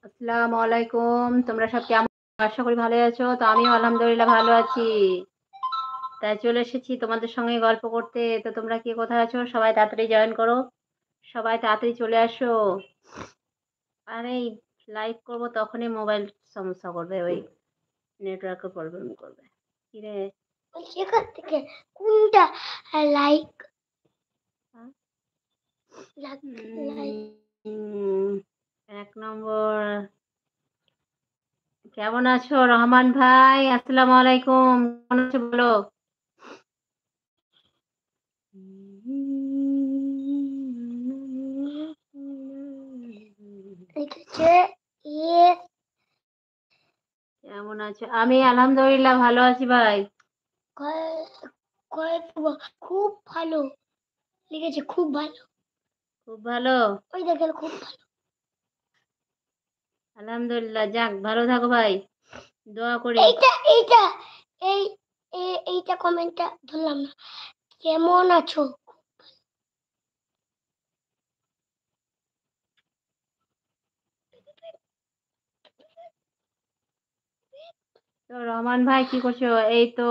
আসসালামু আলাইকুম। তোমরা সব কেমন? আশা করি ভালোই আছো। তো আমিও আলহামদুলিল্লাহ ভালো আছি। তাই চলে এসেছি তোমাদের সঙ্গে গল্প করতে। তো তোমরা কে কোথায় আছো? সবাই তাড়াতাড়ি জয়েন করো। সবাই তাড়াতাড়ি চলে আসো। আর এই লাইভ করবো তখনই মোবাইল সমস্যা করবে, ওই নেটওয়ার্কের প্রবলেম করবে। কি রে? সেখান থেকে কোনটা লাইক হ্যাঁ? লাইক এক নম্বর। কেমন আছো রহমান ভাই? আসসালামু আলাইকুম। কেমন আছো বলো? লিখেছে ইয়েস। কেমন আছো? আমি আলহামদুলিল্লাহ ভালো আছি ভাই। খুব ভালো লিখেছে, খুব ভালো। খুব ভালো। ওই দেখেন খুব ভালো। আলহামদুলিল্লাহ, যাক ভালো থাকো ভাই, দোয়া করি। এইটা এইটা এই এইটা কমেন্টটা ধরলাম না। কেমন আছো? তো রহমান ভাই কি করছো? এই তো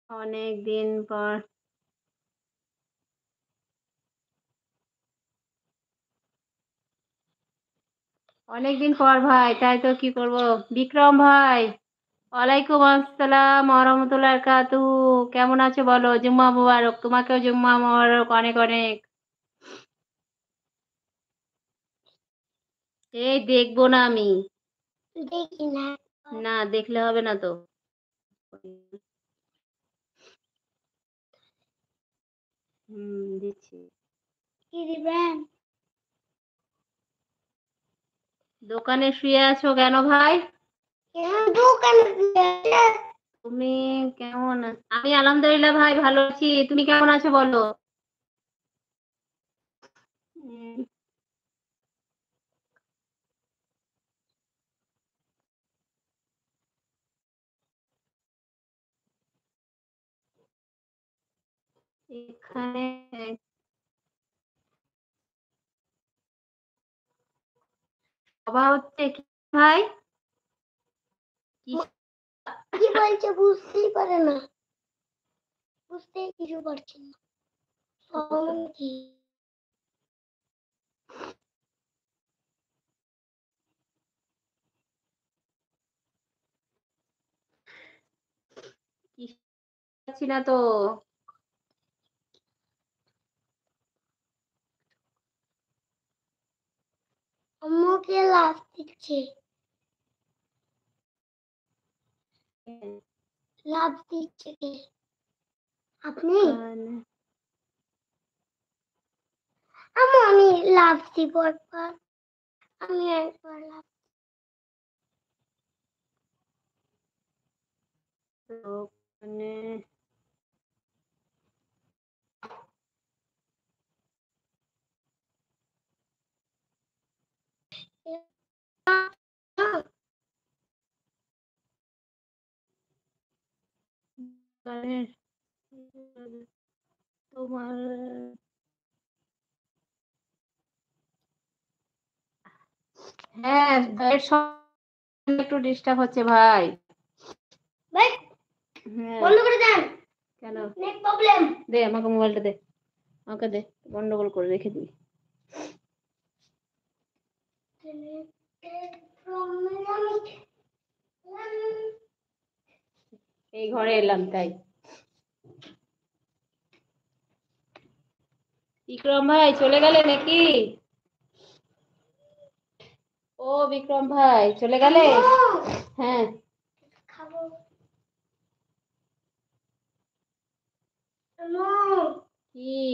অনেক দিন পর। অনেকদিন পর ভাই, তাই তো কি করব। বিক্রম ভাই, ওয়ালাইকুম আসসালাম ওয়া রাহমাতুল্লাহি ওয়া বারাকাতুহু। কেমন আছো বলো? জুম্মা মুবারক, তোমাকেও জুম্মা মুবারক অনেক অনেক। এই দেখবো না আমি। দেখি না। না দেখলে হবে না তো। দিচ্ছি। কি দিবেন? দোকানে শুয়ে আছো কেন ভাই? দোকানে তুমি কেমন আমি আলহামদুলিল্লাহ ভাই ভালো আছি। তুমি কেমন আছো বলো? এখানে সভা হচ্ছে কি ভাই? কি বলছে বুঝতেই পারে না, বুঝতে কিছু পারছি না। কি পাচ্ছি না তো। আম্মুকে লাভ দিচ্ছে, লাভ দিচ্ছে কে? আপনি? আমি লাভ দিব একবার। আমি একবার লাভ ওখানে তোমার হ্যাঁ ভাইয়ের সঙ্গে একটু ডিস্টার্ব হচ্ছে ভাই। ভাই হ্যাঁ বন্ধ করে দেন। কেন? Net problem. দে আমাকে মোবাইলটা দে, আমাকে দে, গন্ডগোল করে রেখে দিবি। এই ঘরে এলাম তাই। বিক্রম ভাই চলে গেলে নাকি? ও বিক্রম ভাই চলে গেলে? হ্যাঁ খাবো। কি